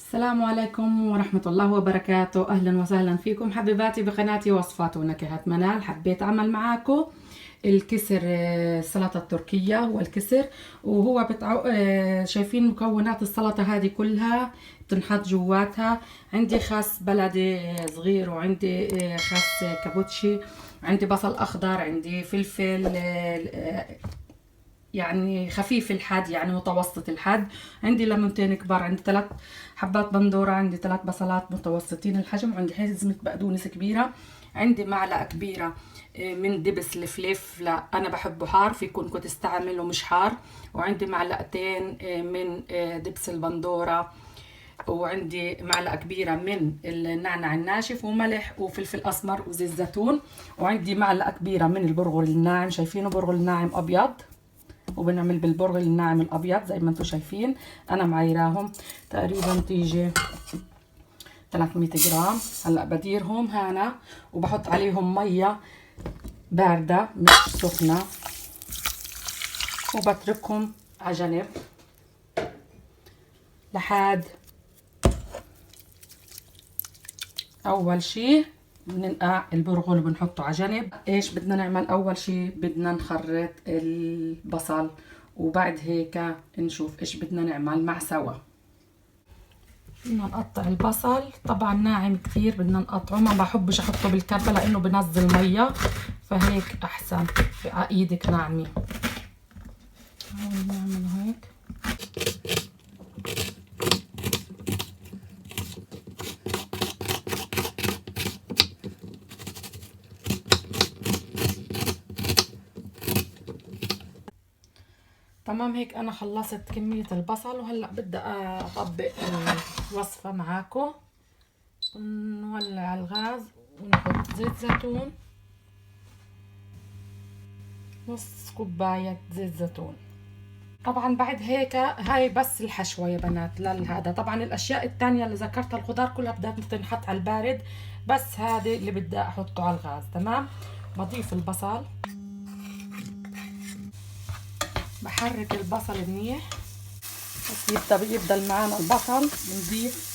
السلام عليكم ورحمة الله وبركاته. أهلا وسهلا فيكم حبيباتي بقناتي وصفات ونكهات منال. حبيت أعمل معاكم الكسر، السلطة التركية والكسر. وهو شايفين مكونات السلطة هذه كلها بتنحط جواتها. عندي خس بلدي صغير، وعندي خس كابوتشي، عندي بصل أخضر، عندي فلفل يعني خفيف الحد، يعني متوسط الحد، عندي ليمونتين كبار، عندي 3 حبات بندورة، عندي 3 بصلات متوسطين الحجم، وعندي حزمة بقدونس كبيرة، عندي معلقة كبيرة من دبس الفليف، لا أنا بحبه حار، فيكون كنت استعمله مش حار، وعندي معلقتين من دبس البندورة، وعندي معلقة كبيرة من النعناع الناشف، وملح وفلفل أسمر وزيت زيتون، وعندي معلقة كبيرة من البرغل الناعم. شايفينه برغل ناعم أبيض، وبنعمل بالبرغل الناعم الابيض زي ما انتم شايفين. انا معايراهم تقريبا تيجي 300 جرام. هلا بديرهم هنا وبحط عليهم ميه بارده مش سخنه، وبتركهم على جنب لحد اول شي بننقع البرغل وبنحطه على جنب. ايش بدنا نعمل؟ اول شي بدنا نخرط البصل، وبعد هيك نشوف ايش بدنا نعمل مع سوا. بدنا نقطع البصل، طبعا ناعم كثير بدنا نقطعه، ما بحبش احطه بالكبه لانه بنزل ميه، فهيك احسن على ايدك ناعمه. نعمل هيك. تمام، هيك انا خلصت كمية البصل، وهلأ بدي اطبق الوصفة معاكم. نولع الغاز ونحط زيت زيتون، نص كوباية زيت زيتون. طبعا بعد هيك هاي بس الحشوة يا بنات لهذا. طبعا الاشياء التانية اللي ذكرتها الخضار كلها بدها تنحط على البارد، بس هذا اللي بدي احطه على الغاز. تمام، بضيف البصل، بحرك البصل منيح بس يبدل معنا البصل. بنضيف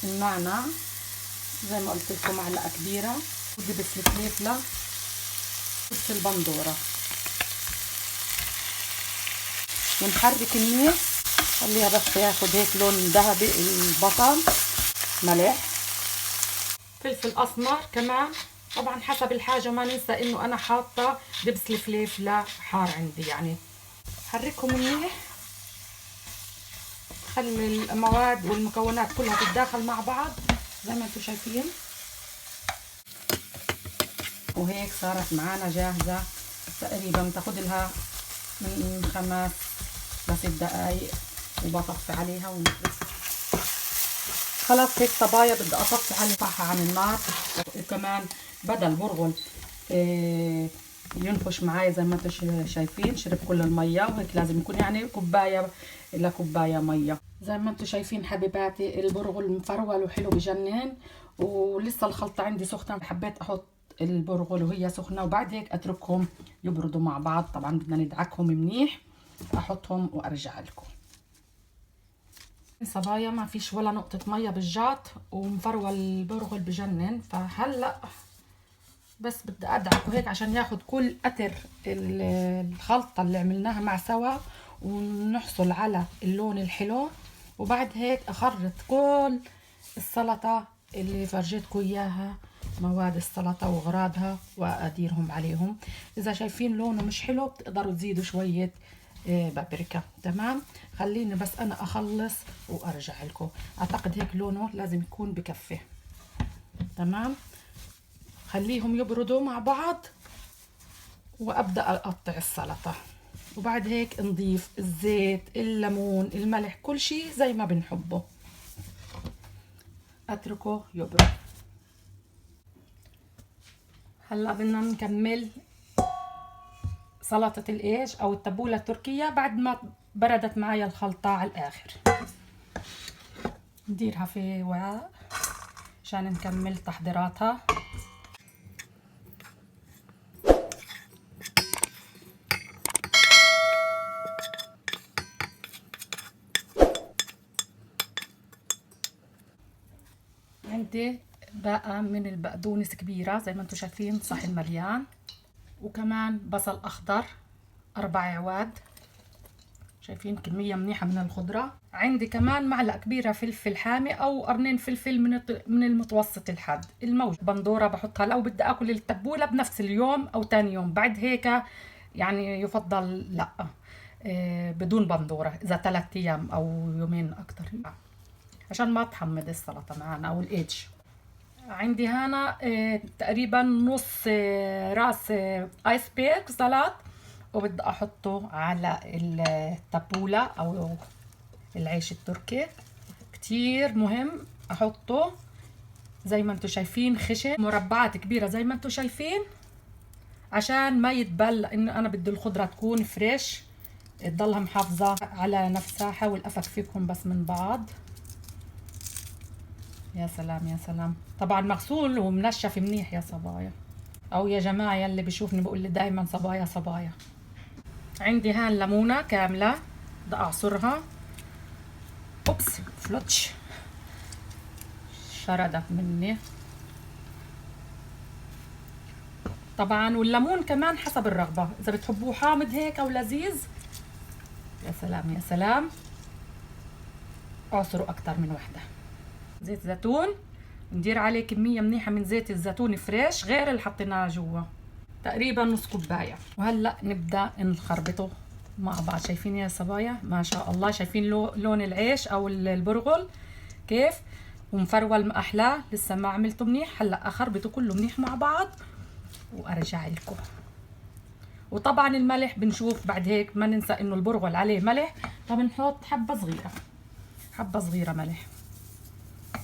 النعناع زي ما قلت لكم معلقه كبيره، ودبس الفلفله، دبس البندوره، ونحرك منيح خليها بس ياخد هيك لون ذهبي البصل. ملح، فلفل اسمر كمان طبعا حسب الحاجه، ما ننسى انه انا حاطه دبس الفلفله حار عندي يعني. حركهم منيح، خلي المواد والمكونات كلها تتداخل مع بعض زي ما انتم شايفين. وهيك صارت معانا جاهزة، تقريبا تاخد لها من 5 ل6 دقايق، وبطفي عليها ونخلص. خلاص هيك صبايا بدي اطفي عليها صح عن النار. وكمان بدل برغل ينفش معايا زي ما انتم شايفين، شرب كل المية، وهيك لازم يكون يعني كوباية لكوباية مية. زي ما انتم شايفين حبيباتي البرغل مفرول وحلو بجنن، ولسه الخلطة عندي سخنة، حبيت احط البرغل وهي سخنة، وبعد هيك اتركهم يبردوا مع بعض. طبعا بدنا ندعكهم منيح، احطهم وارجع لكم. صبايا ما فيش ولا نقطة مية بالجاط، ومفرول البرغل بجنن، فهلأ بس بدي ادعكه هيك عشان ياخد كل اثر الخلطة اللي عملناها مع سوا، ونحصل على اللون الحلو. وبعد هيك اخرط كل السلطة اللي فرجيتكم اياها، مواد السلطة واغراضها، واديرهم عليهم. اذا شايفين لونه مش حلو بتقدروا تزيدوا شوية بابريكا. تمام، خليني بس انا اخلص وارجع لكم. اعتقد هيك لونه لازم يكون بكفي. تمام، خليهم يبردوا مع بعض وابدا اقطع السلطه. وبعد هيك نضيف الزيت، الليمون، الملح، كل شيء زي ما بنحبه. اتركه يبرد. هلا بدنا نكمل سلطه الايش او التبوله التركيه بعد ما بردت معايا الخلطه على الاخر. نديرها في وعاء عشان نكمل تحضيراتها. عندي بقى من البقدونس كبيرة زي ما انتم شايفين، صحن مليان. وكمان بصل أخضر 4 عواد، شايفين كمية منيحة من الخضرة. عندي كمان معلقة كبيرة فلفل حامي أو قرنين فلفل من المتوسط الحاد الموجود. بندورة بحطها لو بدي أكل التبولة بنفس اليوم أو تاني يوم، بعد هيك يعني يفضل لا بدون بندورة إذا 3 أيام أو يومين أكتر، عشان ما تحمض السلطة معنا أو الإيدج. عندي هنا تقريبا نص راس آيس بيك سلطة، وبدي احطه على التبولة او العيش التركي. كتير مهم احطه زي ما انتم شايفين خشن، مربعات كبيرة زي ما انتم شايفين، عشان ما يتبل، لان انا بدي الخضرة تكون فريش تضلها محافظة على نفسها. حاول افكفكهم بس من بعض. يا سلام يا سلام، طبعا مغسول ومنشف منيح يا صبايا، او يا جماعة يلي بيشوفني بقول لي دايما صبايا صبايا. عندي هان ليمونة كاملة بدي اعصرها. اوبس فلوتش شردت مني. طبعا والليمون كمان حسب الرغبة، اذا بتحبوه حامض هيك او لذيذ. يا سلام يا سلام، اعصروا اكتر من وحدة. زيت زيتون، ندير عليه كمية منيحة من زيت الزيتون فريش غير اللي حطيناه جوا، تقريبا نص كوباية. وهلا نبدأ نخربطه مع بعض. شايفين يا صبايا ما شاء الله، شايفين لون العيش او البرغل كيف ومفرول ما احلاه. لسه ما عملته منيح، هلا اخربطه كله منيح مع بعض وارجع لكم. وطبعا الملح بنشوف بعد هيك، ما ننسى انه البرغل عليه ملح، فبنحط حبة صغيرة، حبة صغيرة ملح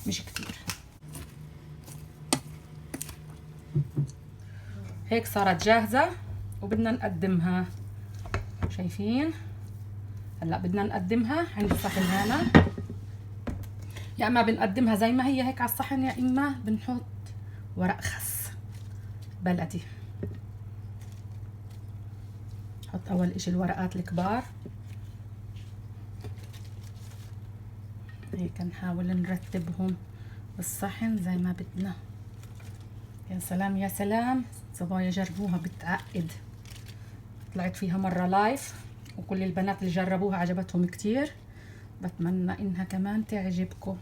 مش كتير. هيك صارت جاهزة وبدنا نقدمها. شايفين هلا بدنا نقدمها عند الصحن هنا، يا اما بنقدمها زي ما هي هيك على الصحن، يا اما بنحط ورق خس بلدي. نحط اول اشي الورقات الكبار هيك، نحاول نرتبهم بالصحن زي ما بدنا. يا سلام يا سلام صبايا، جربوها بتعقد. طلعت فيها مرة لايف وكل البنات اللي جربوها عجبتهم كتير، بتمنى انها كمان تعجبكم.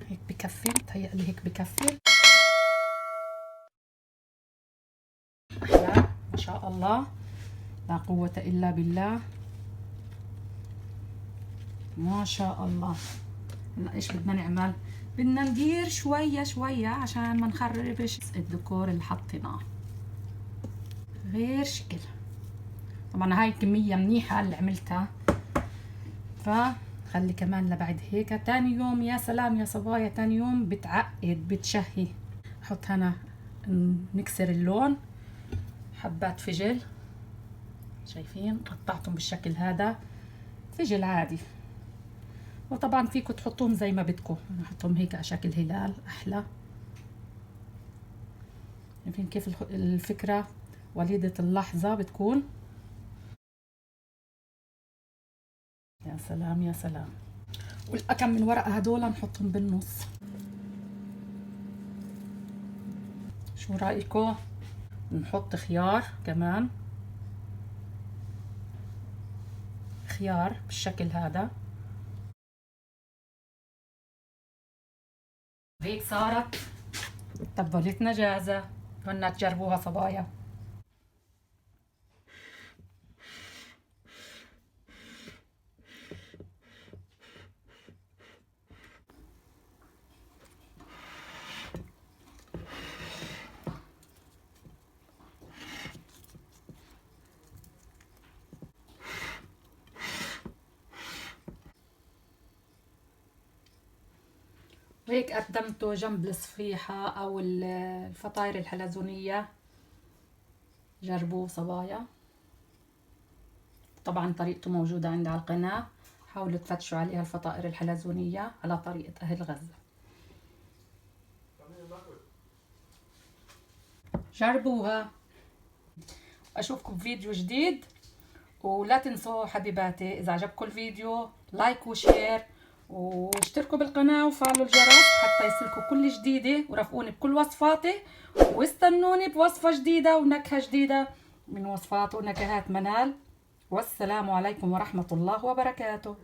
هيك بكفي، تهيألي هيك بكفي. أحلى ما شاء الله، لا قوة إلا بالله، ما شاء الله. هلا ايش بدنا نعمل؟ بدنا ندير شوية شوية عشان ما نخربش الديكور اللي حطيناه. غير شكل. طبعا هاي كمية منيحة اللي عملتها، فخلي كمان لبعد هيك تاني يوم. يا سلام يا صبايا، تاني يوم بتعقد بتشهي. حط هنا نكسر اللون، حبات فجل، شايفين قطعتهم بالشكل هذا، فجل عادي. وطبعا فيكم تحطوهم زي ما بدكم، انا احطهم هيك على شكل هلال احلى. شايفين كيف الفكرة وليدة اللحظة بتكون. يا سلام يا سلام. والأكم من ورقة هدول نحطهم بالنص. شو رأيكم؟ نحط خيار كمان، خيار بالشكل هذا. هيك صارت تبولتنا جاهزة، بدنا تجربوها صبايا. وهيك قدمته جنب الصفيحة أو الفطاير الحلزونية. جربوه صبايا، طبعا طريقته موجودة عندي على القناة، حاولوا تفتشوا عليها الفطائر الحلزونية على طريقة أهل غزة. جربوها. أشوفكم بفيديو جديد، ولا تنسوا حبيباتي إذا عجبكم الفيديو لايك وشير واشتركوا بالقناة وفعلوا الجرس حتى يصلكوا كل جديدة، ورافقوني بكل وصفاتي، واستنوني بوصفة جديدة ونكهة جديدة من وصفات ونكهات منال. والسلام عليكم ورحمة الله وبركاته.